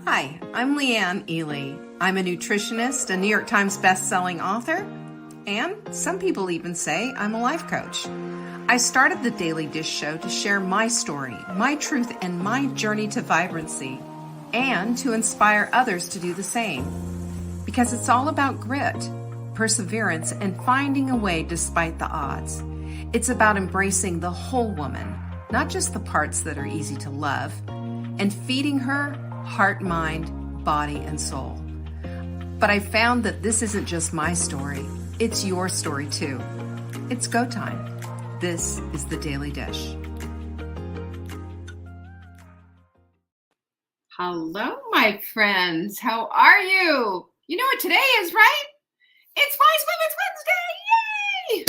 Hi, I'm Leanne Ely. I'm a nutritionist, a New York Times best-selling author, and some people even say I'm a life coach. I started the Daily Dish Show to share my story, my truth, and my journey to vibrancy, and to inspire others to do the same. Because it's all about grit, perseverance, and finding a way despite the odds. It's about embracing the whole woman, not just the parts that are easy to love, and feeding her heart, mind, body, and soul. But I found that this isn't just my story, it's your story too. It's go time. This is the Daily Dish. Hello, my friends. How are you? You know what today is, right? It's Wise Women's Wednesday. Yay!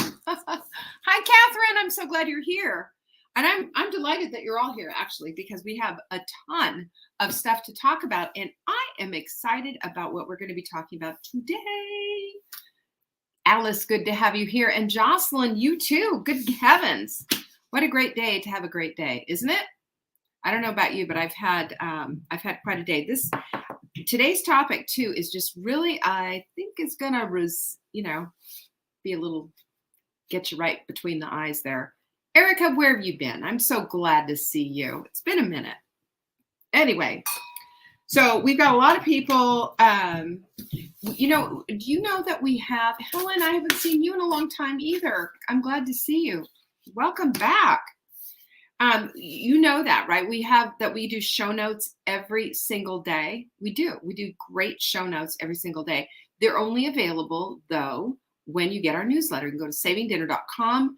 Hi, Catherine. I'm so glad you're here. And I'm delighted that you're all here, actually, because we have a ton of stuff to talk about. And I am excited about what we're going to be talking about today. Alice, good to have you here. And Jocelyn, you too. Good heavens. What a great day to have a great day, isn't it? I don't know about you, but I've had quite a day. Today's topic too is just really, I think is going to, be a little, get you right between the eyes there. Erica, where have you been? I'm so glad to see you. It's been a minute. Anyway, so we've got a lot of people. Do you know that we have Helen? I haven't seen you in a long time either. I'm glad to see you. Welcome back. You know that, right? We do show notes every single day. We do great show notes every single day. They're only available though when you get our newsletter. You can go to savingdinner.com.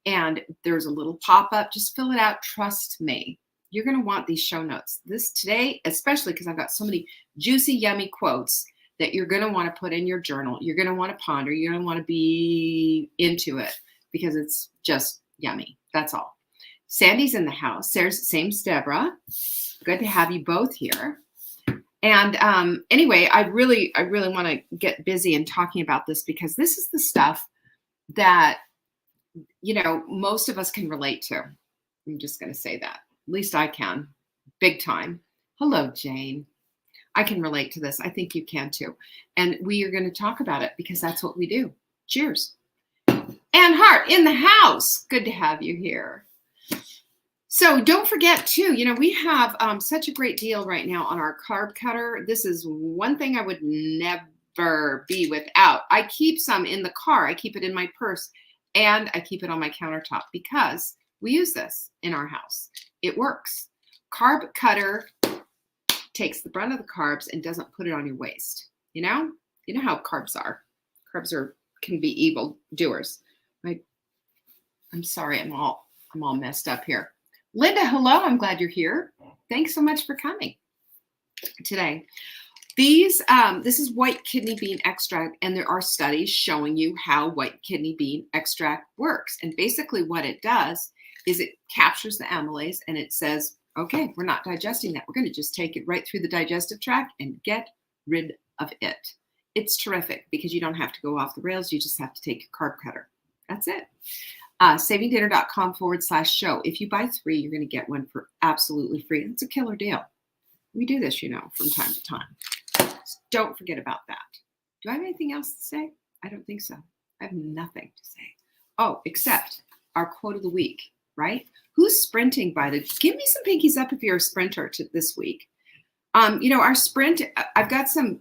And there's a little pop-up. Just fill it out. Trust me. You're going to want these show notes. This today, especially because I've got so many juicy, yummy quotes that you're going to want to put in your journal. You're going to want to ponder. You're going to want to be into it because it's just yummy. That's all. Sandy's in the house. Same's Deborah. Good to have you both here. And anyway, I really want to get busy in talking about this because this is the stuff that most of us can relate to. I'm just going to say that. At least I can. Big time. Hello, Jane. I can relate to this. I think you can too. And we are going to talk about it because that's what we do. Cheers. Ann Hart in the house. Good to have you here. So don't forget too, we have such a great deal right now on our carb cutter. This is one thing I would never be without. I keep some in the car. I keep it in my purse. And I keep it on my countertop because we use this in our house. It works. Carb cutter takes the brunt of the carbs and doesn't put it on your waist. You know how carbs are. Carbs can be evil doers. I'm sorry, I'm all messed up here. Linda, hello. I'm glad you're here. Thanks so much for coming today. This is white kidney bean extract, and there are studies showing you how white kidney bean extract works. And basically what it does is it captures the amylase and it says, okay, we're not digesting that. We're going to just take it right through the digestive tract and get rid of it. It's terrific because you don't have to go off the rails. You just have to take your carb cutter. That's it. savingdinner.com/show. If you buy 3, you're going to get one for absolutely free. It's a killer deal. We do this, from time to time. Don't forget about that. Do I have anything else to say? I don't think so. I have nothing to say. Oh, except our quote of the week, right? Who's sprinting give me some pinkies up if you're a sprinter this week. Our sprint, I've got some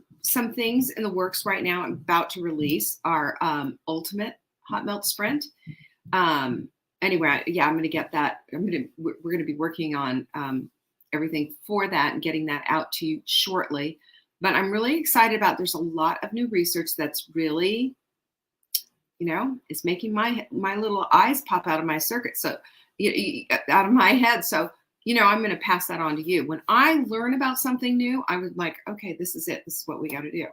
things in the works right now. I'm about to release our ultimate hot melt sprint. Anyway, I'm going to get that. We're going to be working on everything for that and getting that out to you shortly. But I'm really excited about, there's a lot of new research that's really, it's making my little eyes pop out of my circuit. So out of my head. So, I'm going to pass that on to you. When I learn about something new, I was like, okay, this is it. This is what we got to do.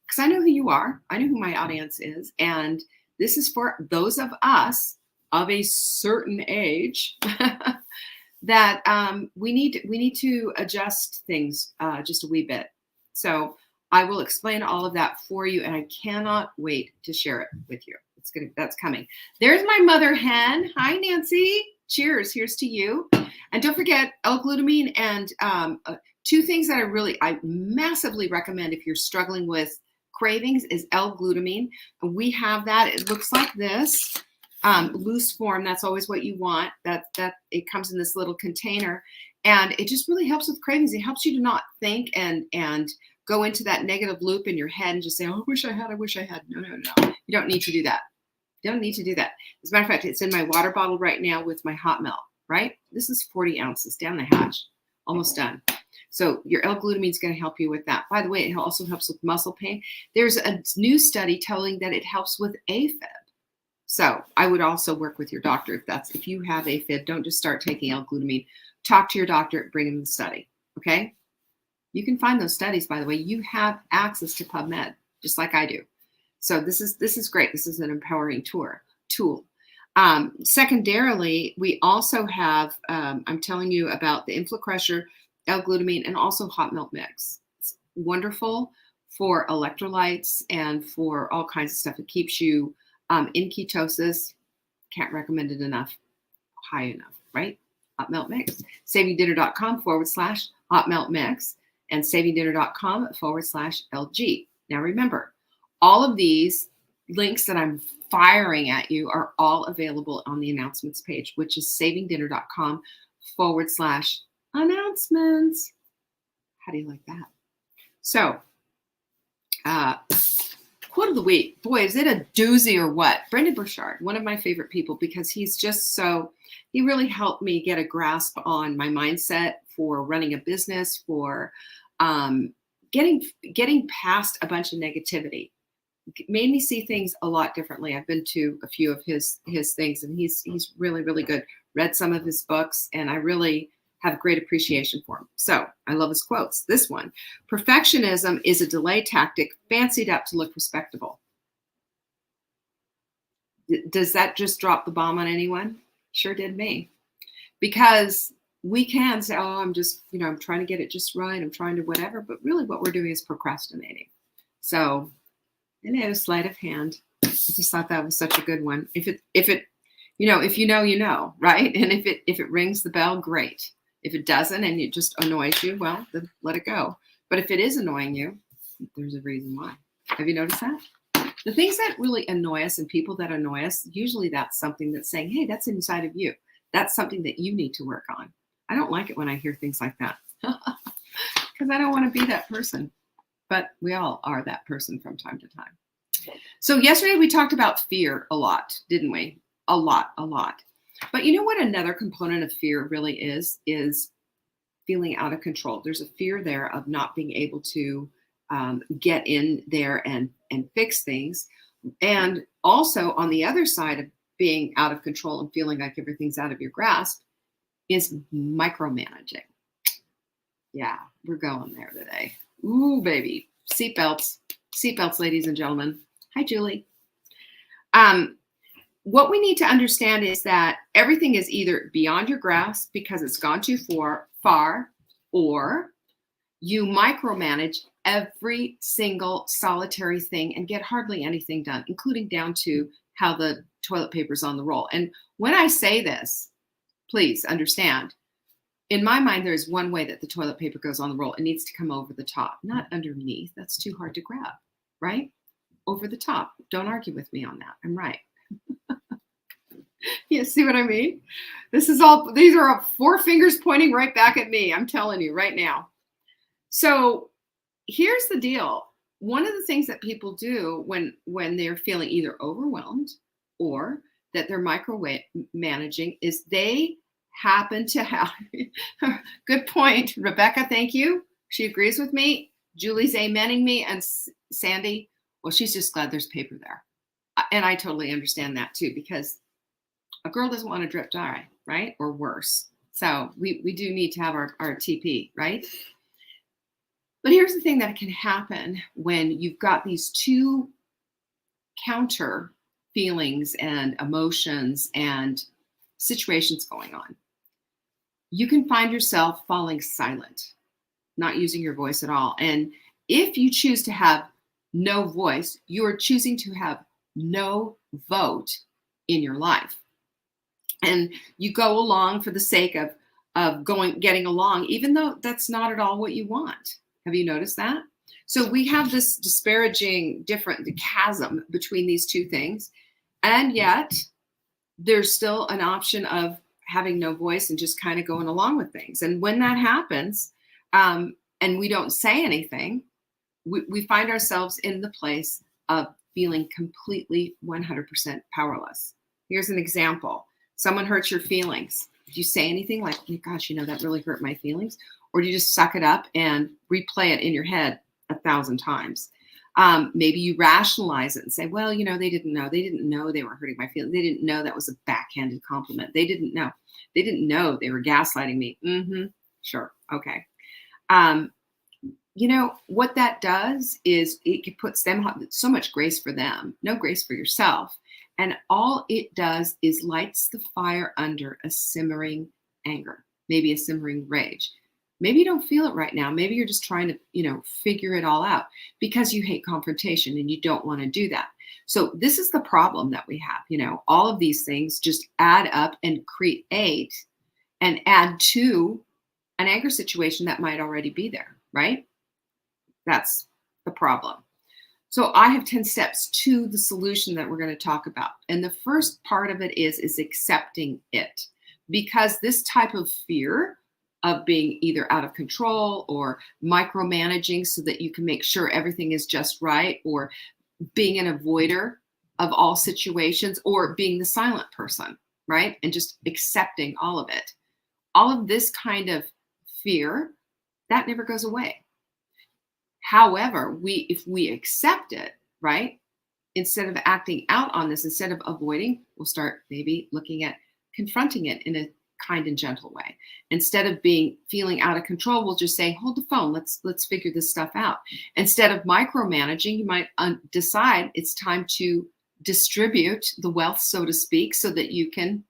Because I know who you are. I know who my audience is. And this is for those of us of a certain age that we need to adjust things just a wee bit. So I will explain all of that for you, and I cannot wait to share it with you. That's coming. There's my mother hen. Hi, Nancy. Cheers. Here's to you. And don't forget L-glutamine and Two things that I massively recommend if you're struggling with cravings is L-glutamine. We have that. It looks like this. Loose form. That's always what you want. That it comes in this little container, and it just really helps with cravings. It helps you to not think and go into that negative loop in your head and just say, "Oh, I wish I had. I wish I had." No. You don't need to do that. You don't need to do that. As a matter of fact, it's in my water bottle right now with my hot milk. Right? This is 40 ounces down the hatch, almost done. So your L-glutamine is going to help you with that. By the way, it also helps with muscle pain. There's a new study telling that it helps with AFib. So I would also work with your doctor if you have AFib. Don't just start taking L-glutamine. Talk to your doctor, bring him the study. Okay? You can find those studies, by the way. You have access to PubMed, just like I do. So this is great. This is an empowering tool. Secondarily, we also have, I'm telling you about the InflaCrusher, L-glutamine, and also hot milk mix. It's wonderful for electrolytes and for all kinds of stuff. It keeps you in ketosis. Can't recommend it enough, high enough, right? Hot milk mix. SavingDinner.com/hot milk mix and SavingDinner.com/LG. Now remember, all of these links that I'm firing at you are all available on the announcements page, which is SavingDinner.com/announcements. How do you like that? So, quote of the week. Boy, is it a doozy or what? Brendon Burchard, one of my favorite people, because he's just he really helped me get a grasp on my mindset for running a business, for getting past a bunch of negativity. Made me see things a lot differently. I've been to a few of his things, and he's really, really good. Read some of his books, and I really have great appreciation for him. So I love his quotes. This one: perfectionism is a delay tactic fancied up to look respectable. Does that just drop the bomb on anyone? Sure did me. Because we can say, "Oh, I'm just, I'm trying to get it just right. I'm trying to whatever." But really what we're doing is procrastinating. So, sleight of hand. I just thought that was such a good one. If you know, right? And if it rings the bell, great. If it doesn't and it just annoys you, well, then let it go. But if it is annoying you, there's a reason why. Have you noticed that? The things that really annoy us and people that annoy us, usually that's something that's saying, hey, that's inside of you. That's something that you need to work on. I don't like it when I hear things like that because I don't want to be that person. But we all are that person from time to time. So yesterday we talked about fear a lot, didn't we? A lot. But you know what another component of fear really is feeling out of control. There's a fear there of not being able to get in there and fix things. And also on the other side of being out of control and feeling like everything's out of your grasp is micromanaging. Yeah, we're going there today. Ooh, baby. Seatbelts, ladies and gentlemen. Hi, Julie. What we need to understand is that everything is either beyond your grasp because it's gone too far, or you micromanage every single solitary thing and get hardly anything done, including down to how the toilet paper's on the roll. And when I say this, please understand, in my mind, there's one way that the toilet paper goes on the roll. It needs to come over the top, not underneath. That's too hard to grab, right? Over the top. Don't argue with me on that. I'm right. You see what I mean? These are 4 fingers pointing right back at me. I'm telling you right now. So here's the deal. One of the things that people do when they're feeling either overwhelmed or that they're micromanaging is they happen to have, good point, Rebecca, thank you. She agrees with me. Julie's amening me, and Sandy, well, she's just glad there's paper there. And I totally understand that too, because a girl doesn't want to drip dry, right? Or worse. So we do need to have our TP, right? But here's the thing that can happen when you've got these two counter feelings and emotions and situations going on. You can find yourself falling silent, not using your voice at all. And if you choose to have no voice, you are choosing to have no vote in your life. And you go along for the sake of, of getting along, even though that's not at all what you want. Have you noticed that? So we have this disparaging different the chasm between these two things. And yet there's still an option of having no voice and just kind of going along with things. And when that happens, and we don't say anything, we find ourselves in the place of feeling completely 100% powerless. Here's an example. Someone hurts your feelings. Do you say anything like, oh my gosh, that really hurt my feelings? Or do you just suck it up and replay it in your head 1,000 times? Maybe you rationalize it and say, well, they didn't know. They didn't know they were hurting my feelings. They didn't know that was a backhanded compliment. They didn't know. They didn't know they were gaslighting me. Sure. Okay. What that does is it puts them so much grace for them, no grace for yourself. And all it does is lights the fire under a simmering anger, maybe a simmering rage. Maybe you don't feel it right now. Maybe you're just trying to, figure it all out because you hate confrontation and you don't want to do that. So this is the problem that we have. All of these things just add up and create and add to an anger situation that might already be there, right? That's the problem. So I have 10 steps to the solution that we're going to talk about. And the first part of it is accepting it, because this type of fear of being either out of control or micromanaging so that you can make sure everything is just right, or being an avoider of all situations, or being the silent person, right? And just accepting all of it. All of this kind of fear, that never goes away. However, if we accept it, right, instead of acting out on this, instead of avoiding, we'll start maybe looking at confronting it in a kind and gentle way. Instead of feeling out of control, we'll just say, hold the phone. Let's figure this stuff out. Instead of micromanaging, you might decide it's time to distribute the wealth, so to speak, so that you can,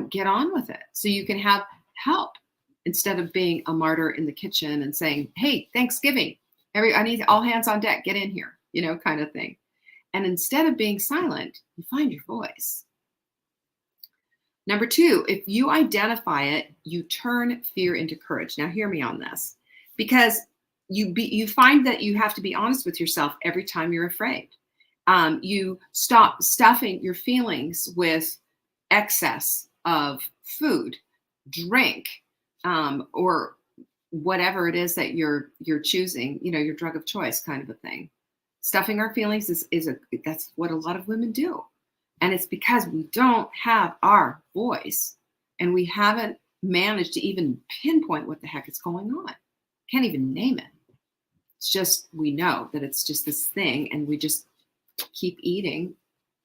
get on with it. So you can have help instead of being a martyr in the kitchen and saying, hey, Thanksgiving, I need all hands on deck, get in here, kind of thing. And instead of being silent, you find your voice. Number 2, if you identify it, you turn fear into courage. Now, hear me on this, because you find that you have to be honest with yourself every time you're afraid. You stop stuffing your feelings with excess of food, drink, or whatever it is that you're choosing, your drug of choice kind of a thing. Stuffing our feelings that's what a lot of women do. And it's because we don't have our voice and we haven't managed to even pinpoint what the heck is going on. Can't even name it. It's just, we know that it's just this thing and we just keep eating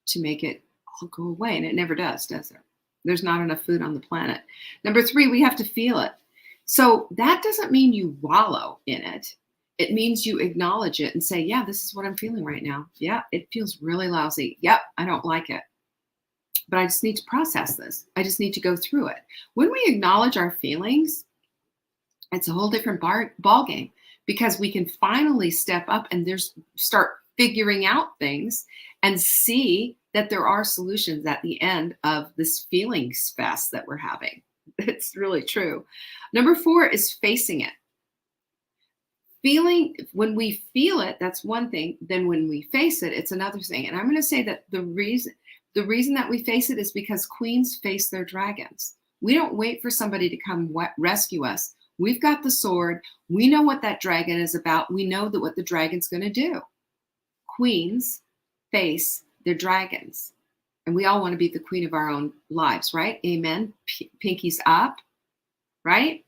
to make it all go away. And it never does there? There's not enough food on the planet. Number 3, we have to feel it. So that doesn't mean you wallow in it. It means you acknowledge it and say, yeah, this is what I'm feeling right now. Yeah, it feels really lousy. Yep, I don't like it. But I just need to process this. I just need to go through it. When we acknowledge our feelings, it's a whole different ball game, because we can finally step up and start figuring out things and see that there are solutions at the end of this feelings fest that we're having. It's really true. Number 4 is facing it. When we feel it, that's one thing. Then when we face it, it's another thing. And I'm going to say that the reason that we face it is because queens face their dragons. We don't wait for somebody to come rescue us. We've got the sword. We know what that dragon is about. We know that what the dragon's going to do. Queens face their dragons. And we all want to be the queen of our own lives, right? Amen. Pinkies up, right?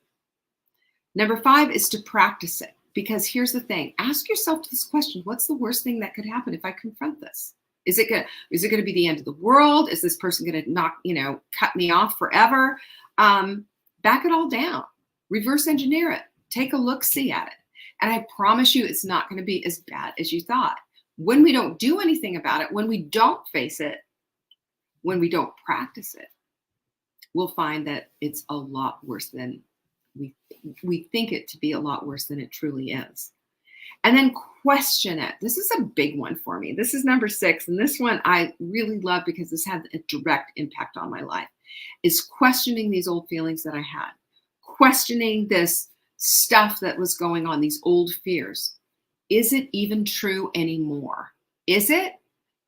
Number 5 is to practice it. Because here's the thing, ask yourself this question: what's the worst thing that could happen if I confront this? Is it going to be the end of the world? Is this person going to cut me off forever? Back it all down, reverse engineer it, take a look-see at it. And I promise you, it's not going to be as bad as you thought. When we don't do anything about it, when we don't face it, when we don't practice it, we'll find that it's a lot worse than we think it to be, a lot worse than it truly is. And then question it. This is a big one for me. This is number 6. And this one I really love because this had a direct impact on my life, is questioning these old feelings that I had. questioning this stuff that was going on, these old fears. Is it even true anymore? Is it?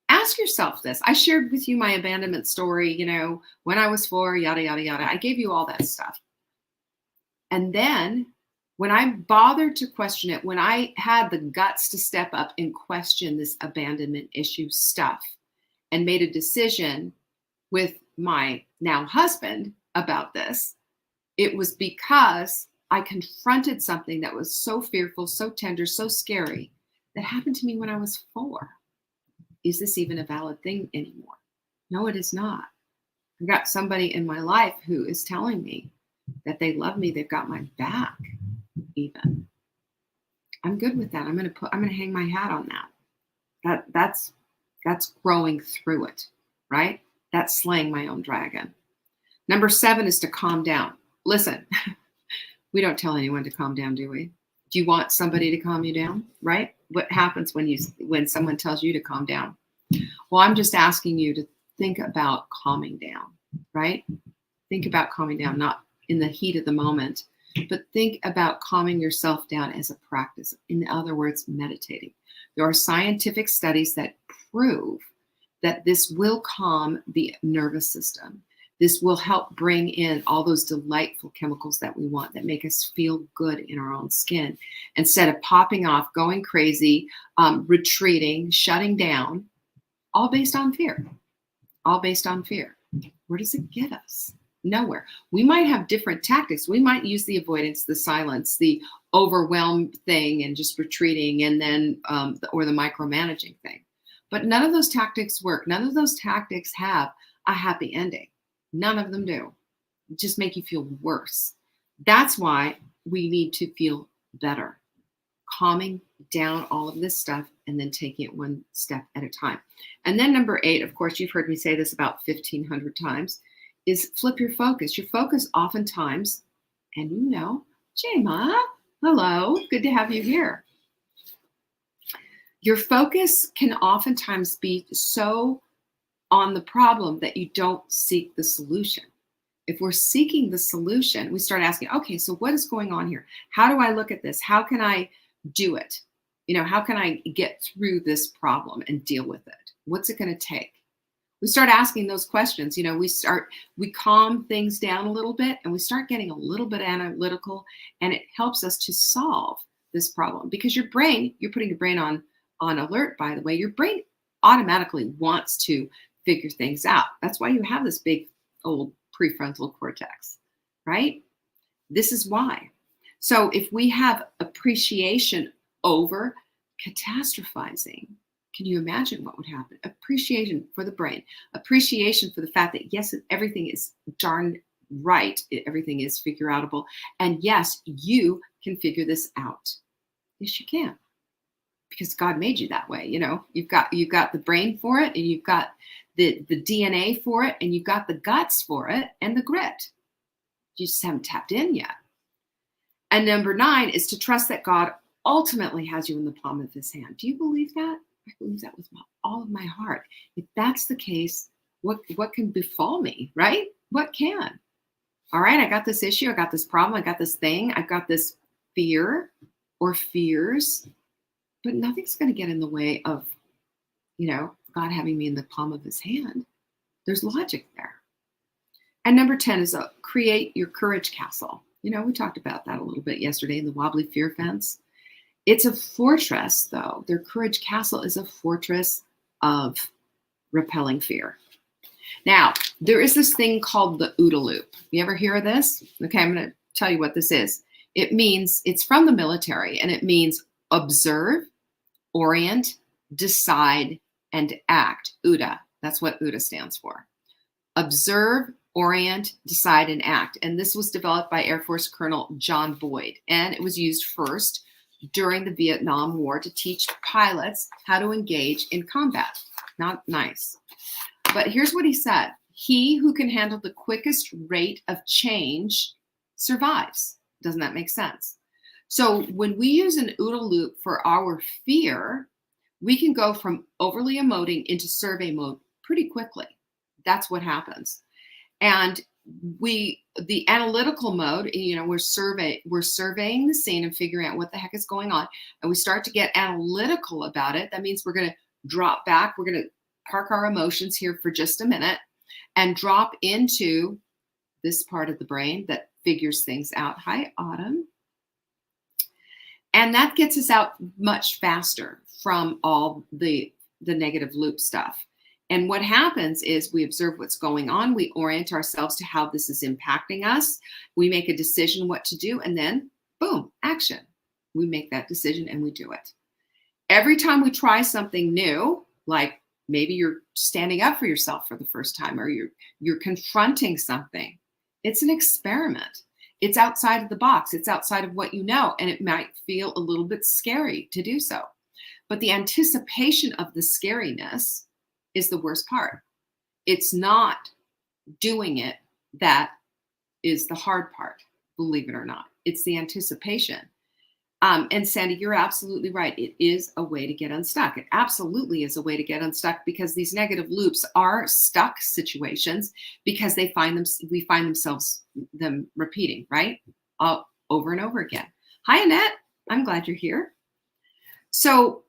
Ask yourself this. I shared with you my abandonment story, when I was 4, yada, yada, yada. I gave you all that stuff. And then when I bothered to question it, when I had the guts to step up and question this abandonment issue stuff and made a decision with my now husband about this, it was because I confronted something that was so fearful, so tender, so scary that happened to me when I was 4. Is this even a valid thing anymore? No, it is not. I've got somebody in my life who is telling me that they love me. They've got my back even. I'm good with that. I'm going to hang my hat on that. That's growing through it, right? That's slaying my own dragon. Number 7 is to calm down. Listen, we don't tell anyone to calm down, do we? Do you want somebody to calm you down, right? What happens when someone tells you to calm down? Well, I'm just asking you to think about calming down, right? Think about calming down, not in the heat of the moment, but think about calming yourself down as a practice. In other words, meditating. There are scientific studies that prove that this will calm the nervous system. This will help bring in all those delightful chemicals that we want, that make us feel good in our own skin. Instead of popping off, going crazy, retreating, shutting down, all based on fear. All based on fear. Where does it get us? Nowhere. We might have different tactics. We might use the avoidance, the silence, the overwhelm thing, and just retreating, and then or the micromanaging thing. But none of those tactics work. None of those tactics have a happy ending. None of them do. Just make you feel worse. That's why we need to feel better. Calming down all of this stuff and then taking it one step at a time. And then number 8, of course, you've heard me say this about 1,500 times, is flip your focus. Your focus oftentimes, and Jema, hello, good to have you here. Your focus can oftentimes be so on the problem that you don't seek the solution. If we're seeking the solution, we start asking, okay, so what is going on here? How do I look at this? How can I do it? How can I get through this problem and deal with it? What's it going to take? We start asking those questions. We calm things down a little bit and we start getting a little bit analytical, and it helps us to solve this problem, because your brain, you're putting your brain on alert, by the way, your brain automatically wants to figure things out. That's why you have this big old prefrontal cortex, right? This is why. So if we have appreciation over catastrophizing, can you imagine what would happen? Appreciation for the brain, appreciation for the fact that yes, everything is darn right. Everything is figure outable. And yes, you can figure this out. Yes, you can. Because God made you that way. You've got the brain for it, and you've got the DNA for it, and you've got the guts for it, and the grit. You just haven't tapped in yet. And number 9 is to trust that God ultimately has you in the palm of his hand. Do you believe that? I believe that with all of my heart. If that's the case, what can befall me, right? What can? All right, I got this issue, I got this problem, I got this thing, I've got this fear or fears, but nothing's going to get in the way of, God having me in the palm of his hand. There's logic there. And number 10 is create your courage castle. We talked about that a little bit yesterday in the wobbly fear fence. It's a fortress, though. Their courage castle is a fortress of repelling fear. Now, there is this thing called the OODA loop. You ever hear of this? Okay, I'm going to tell you what this is. It's from the military, and it means observe, orient, decide, and act. OODA. That's what OODA stands for. Observe, orient, decide, and act. And this was developed by Air Force Colonel John Boyd. And it was used first during the Vietnam War to teach pilots how to engage in combat. Not nice. But here's what he said. He who can handle the quickest rate of change survives. Doesn't that make sense? So when we use an OODA loop for our fear, we can go from overly emoting into survey mode pretty quickly. That's what happens. And the analytical mode, we're surveying the scene and figuring out what the heck is going on, and we start to get analytical about it. That means we're going to drop back. We're going to park our emotions here for just a minute and drop into this part of the brain that figures things out. Hi, Autumn. And that gets us out much faster from all the negative loop stuff. And what happens is we observe what's going on. We orient ourselves to how this is impacting us. We make a decision what to do, and then boom, action. We make that decision and we do it. Every time we try something new, like maybe you're standing up for yourself for the first time, or you're confronting something, it's an experiment. It's outside of the box. It's outside of what you know, and it might feel a little bit scary to do so. But the anticipation of the scariness is the worst part. It's not doing it that is the hard part, believe it or not. It's the anticipation. And Sandy, you're absolutely right. It is a way to get unstuck. It absolutely is a way to get unstuck, because these negative loops are stuck situations because we find them repeating, right? Over and over again. Hi, Annette. I'm glad you're here. So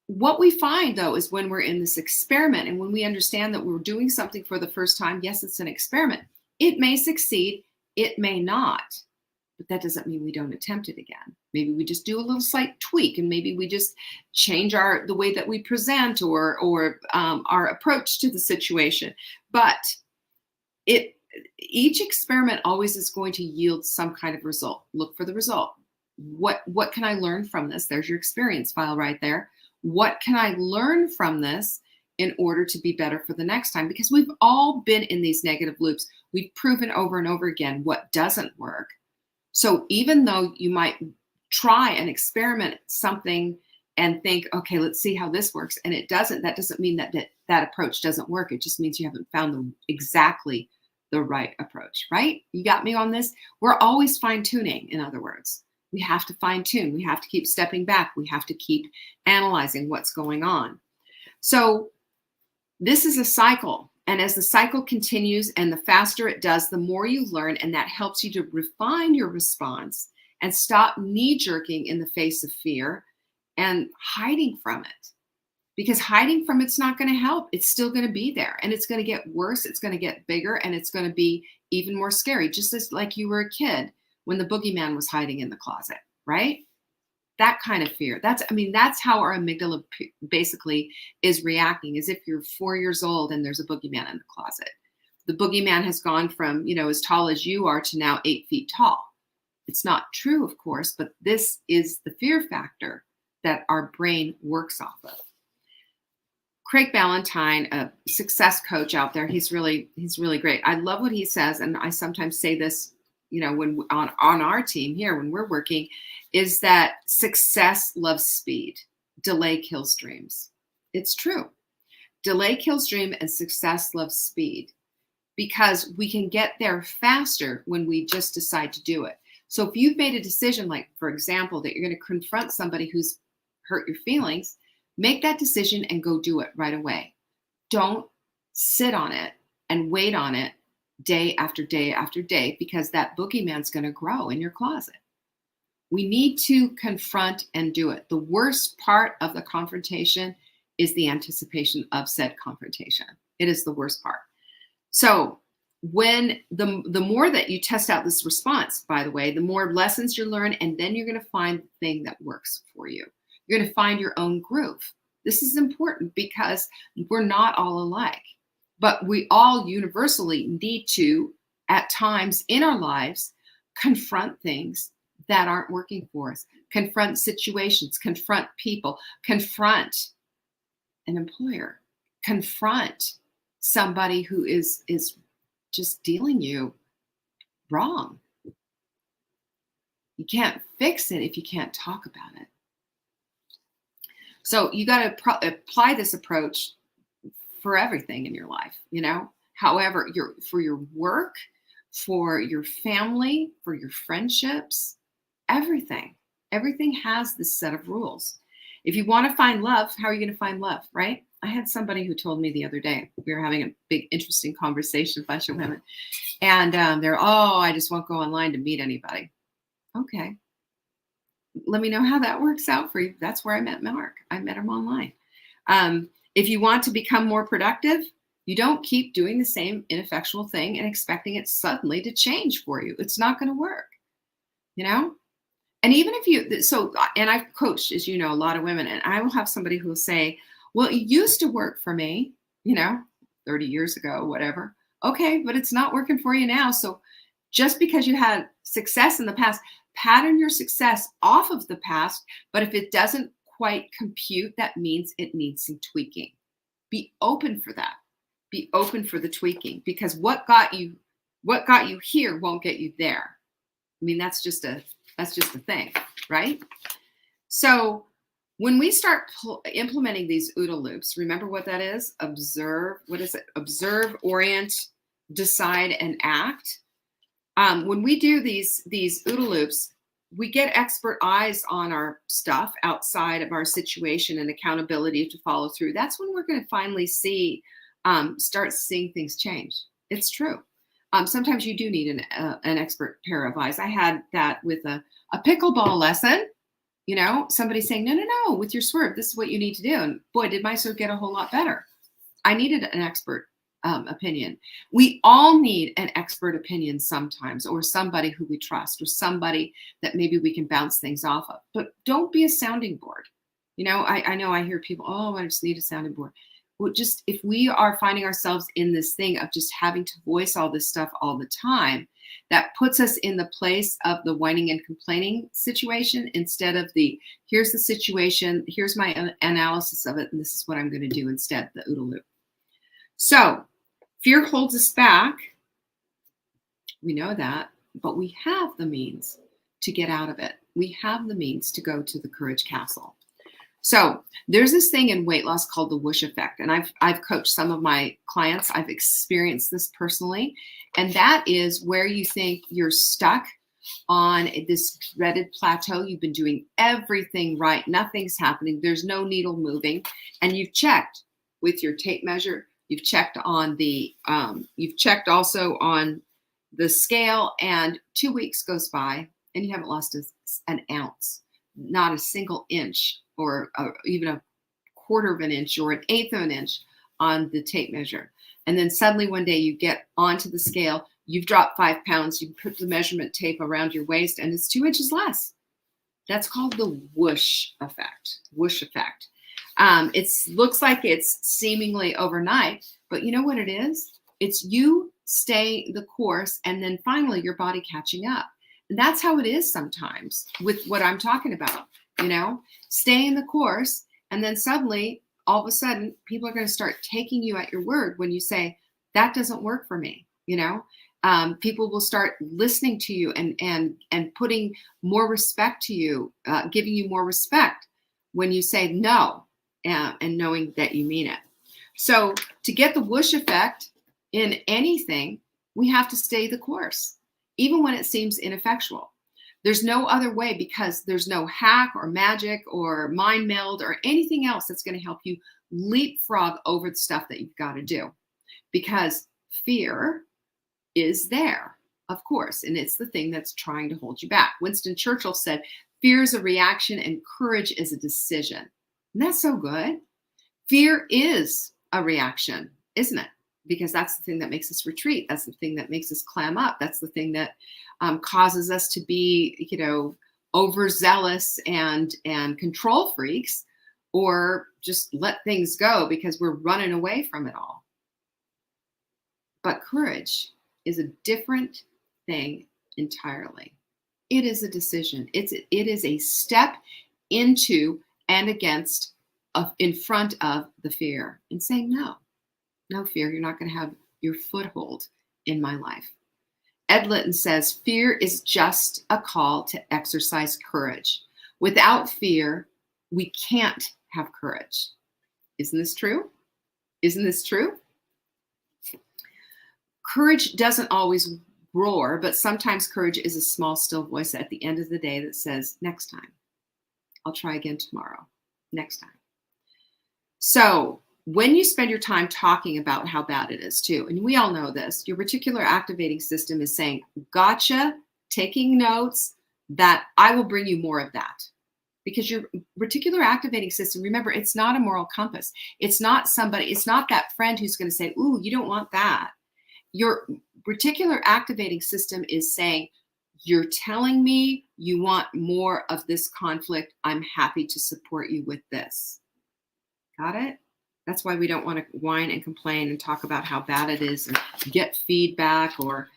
what we find, though, is when we're in this experiment and when we understand that we're doing something for the first time, yes, it's an experiment. It may succeed, it may not, but that doesn't mean we don't attempt it again. Maybe we just do a little slight tweak, and maybe we just change the way that we present or our approach to the situation. But each experiment always is going to yield some kind of result. Look for the result. What can I learn from this? There's your experience file right there. What can I learn from this in order to be better for the next time? Because we've all been in these negative loops. We've proven over and over again what doesn't work. So even though you might try and experiment something and think, okay, let's see how this works, and it doesn't, that doesn't mean that approach doesn't work. It just means you haven't found exactly the right approach, right? You got me on this? We're always fine-tuning, in other words. We have to fine tune. We have to keep stepping back. We have to keep analyzing what's going on. So this is a cycle. And as the cycle continues and the faster it does, the more you learn. And that helps you to refine your response and stop knee-jerking in the face of fear and hiding from it. Because hiding from it's not going to help. It's still going to be there. And it's going to get worse. It's going to get bigger. And it's going to be even more scary. Just as like you were a kid when the boogeyman was hiding in the closet, right? That kind of fear. That's how our amygdala basically is reacting, as if you're 4 years old and there's a boogeyman in the closet. The boogeyman has gone from, as tall as you are to now 8 feet tall. It's not true, of course, but this is the fear factor that our brain works off of. Craig Ballantyne, a success coach out there, he's really great. I love what he says, and I sometimes say this, when on our team here, when we're working, is that success loves speed. Delay kills dreams. It's true. Delay kills dream, and success loves speed, because we can get there faster when we just decide to do it. So if you've made a decision, like, for example, that you're going to confront somebody who's hurt your feelings, make that decision and go do it right away. Don't sit on it and wait on it day after day after day, because that boogeyman's going to grow in your closet. We need to confront and do it. The worst part of the confrontation is the anticipation of said confrontation. It is the worst part. So when the more that you test out this response, by the way, the more lessons you learn, and then you're going to find the thing that works for you. You're going to find your own groove. This is important because we're not all alike. But we all universally need to, at times in our lives, confront things that aren't working for us, confront situations, confront people, confront an employer, confront somebody who is just dealing you wrong. You can't fix it if you can't talk about it. So you got to apply this approach for everything in your life, however, for your work, for your family, for your friendships, everything has this set of rules. If you want to find love, how are you going to find love, right? I had somebody who told me the other day, we were having a big, interesting conversation, a bunch of women, and they're, oh, I just won't go online to meet anybody. Okay. Let me know how that works out for you. That's where I met Mark. I met him online. If you want to become more productive, you don't keep doing the same ineffectual thing and expecting it suddenly to change for you. It's not going to work, you know? And even if you, so, and I've coached, as you know, a lot of women, and I will have somebody who will say, well, it used to work for me, 30 years ago, whatever. Okay, but it's not working for you now. So just because you had success in the past, pattern your success off of the past. But if it doesn't quite compute, that means it needs some tweaking. Be open for that. Be open for the tweaking, because what got you here won't get you there. I mean, that's just a thing, right? So when we start implementing these OODA loops, remember what that is? Observe. What is it? Observe, orient, decide, and act. When we do these OODA loops, we get expert eyes on our stuff outside of our situation and accountability to follow through. That's when we're going to finally start seeing things change. It's true. Sometimes you do need an expert pair of eyes. I had that with a pickleball lesson, somebody saying, no, with your swerve, this is what you need to do. And boy, did my serve get a whole lot better. I needed an expert opinion. We all need an expert opinion sometimes, or somebody who we trust, or somebody that maybe we can bounce things off of. But don't be a sounding board. I know I hear people, oh, I just need a sounding board. Well, just if we are finding ourselves in this thing of just having to voice all this stuff all the time, that puts us in the place of the whining and complaining situation instead of here's the situation, here's my analysis of it, and this is what I'm going to do instead, the OODA loop. So fear holds us back. We know that, but we have the means to get out of it. We have the means to go to the Courage Castle. So there's this thing in weight loss called the whoosh effect. And I've coached some of my clients. I've experienced this personally. And that is where you think you're stuck on this dreaded plateau. You've been doing everything right. Nothing's happening. There's no needle moving. And you've checked with your tape measure. You've checked on you've checked also on the scale, and 2 weeks goes by and you haven't lost an ounce, not a single inch, or even a quarter of an inch or an eighth of an inch on the tape measure. And then suddenly one day you get onto the scale, you've dropped 5 pounds, you put the measurement tape around your waist, and it's 2 inches less. That's called the whoosh effect. Whoosh effect. It looks like it's seemingly overnight, but you know what it is? It's you stay the course, and then finally your body catching up. And that's how it is sometimes with what I'm talking about. Stay in the course, and then suddenly, all of a sudden, people are going to start taking you at your word when you say, that doesn't work for me. People will start listening to you and putting more respect to you, giving you more respect when you say no, and knowing that you mean it. So to get the whoosh effect in anything, we have to stay the course, even when it seems ineffectual. There's no other way, because there's no hack or magic or mind meld or anything else that's going to help you leapfrog over the stuff that you've got to do, because fear is there, of course, and it's the thing that's trying to hold you back. Winston Churchill said, fear is a reaction and courage is a decision. And that's so good. Fear is a reaction, isn't it? Because that's the thing that makes us retreat. That's the thing that makes us clam up. That's the thing that causes us to be, overzealous and control freaks, or just let things go because we're running away from it all. But courage is a different thing entirely. It is a decision. It is a step into and against, in front of the fear, and saying, no fear, you're not going to have your foothold in my life. Ed Litton says, fear is just a call to exercise courage. Without fear, we can't have courage. Isn't this true? Isn't this true? Courage doesn't always roar, but sometimes courage is a small, still voice at the end of the day that says, next time. I'll try again tomorrow. Next time. So when you spend your time talking about how bad it is too, and we all know this, your reticular activating system is saying, gotcha, taking notes, that I will bring you more of that. Because your reticular activating system, remember, it's not a moral compass. It's not that friend who's going to say, ooh, you don't want that. Your reticular activating system is saying, you're telling me you want more of this conflict. I'm happy to support you with this. Got it? That's why we don't want to whine and complain and talk about how bad it is and get feedback or,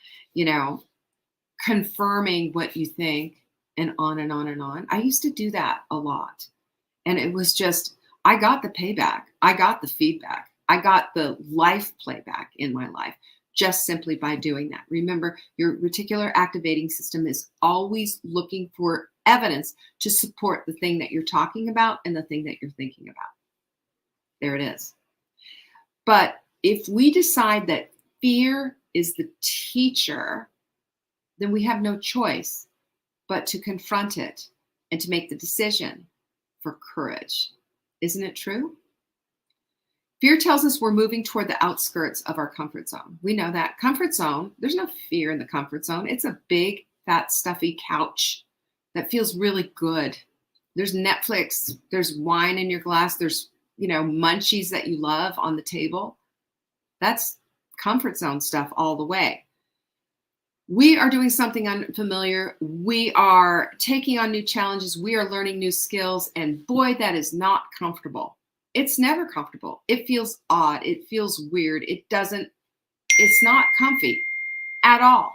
confirming what you think and on and on and on. I used to do that a lot. And it was just, I got the payback. I got the feedback. I got the life playback in my life just simply by doing that. Remember, your reticular activating system is always looking for evidence to support the thing that you're talking about and the thing that you're thinking about. There it is. But if we decide that fear is the teacher, then we have no choice but to confront it and to make the decision for courage. Isn't it true? Fear tells us we're moving toward the outskirts of our comfort zone. We know that. Comfort zone, there's no fear in the comfort zone. It's a big, fat, stuffy couch that feels really good. There's Netflix, there's wine in your glass, there's munchies that you love on the table. That's comfort zone stuff all the way. We are doing something unfamiliar. We are taking on new challenges. We are learning new skills. And boy, that is not comfortable. It's never comfortable. It feels odd. It feels weird. It's not comfy at all.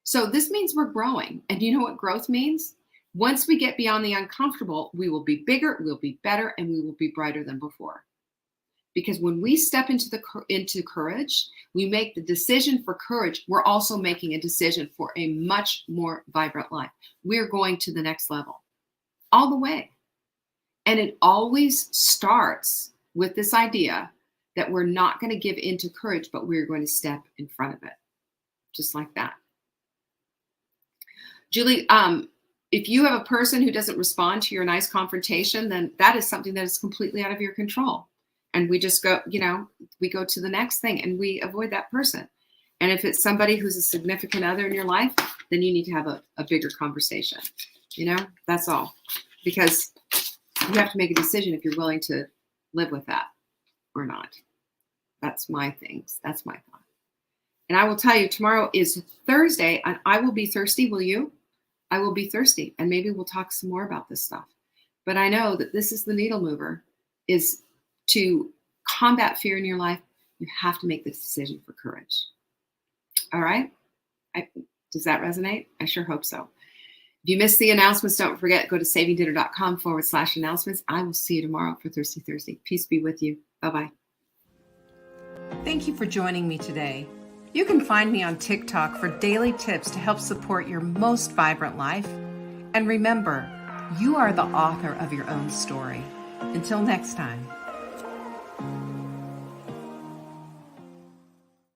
So this means we're growing. And you know what growth means? Once we get beyond the uncomfortable, we will be bigger, we'll be better, and we will be brighter than before. Because when we step into courage, we make the decision for courage. We're also making a decision for a much more vibrant life. We're going to the next level all the way. And it always starts with this idea that we're not going to give in to courage, but we're going to step in front of it. Just like that. Julie, if you have a person who doesn't respond to your nice confrontation, then that is something that is completely out of your control. And we just go, we go to the next thing and we avoid that person. And if it's somebody who's a significant other in your life, then you need to have a bigger conversation. That's all. Because you have to make a decision if you're willing to live with that or not. That's my things. That's my thought. And I will tell you, tomorrow is Thursday and I will be thirsty. Will you? I will be thirsty, and maybe we'll talk some more about this stuff. But I know that this is the needle mover, is to combat fear in your life. You have to make the decision for courage. All right? Does that resonate? I sure hope so. If you missed the announcements, don't forget, go to savingdinner.com/announcements. I will see you tomorrow for Thirsty Thursday. Peace be with you. Bye-bye. Thank you for joining me today. You can find me on TikTok for daily tips to help support your most vibrant life. And remember, you are the author of your own story. Until next time.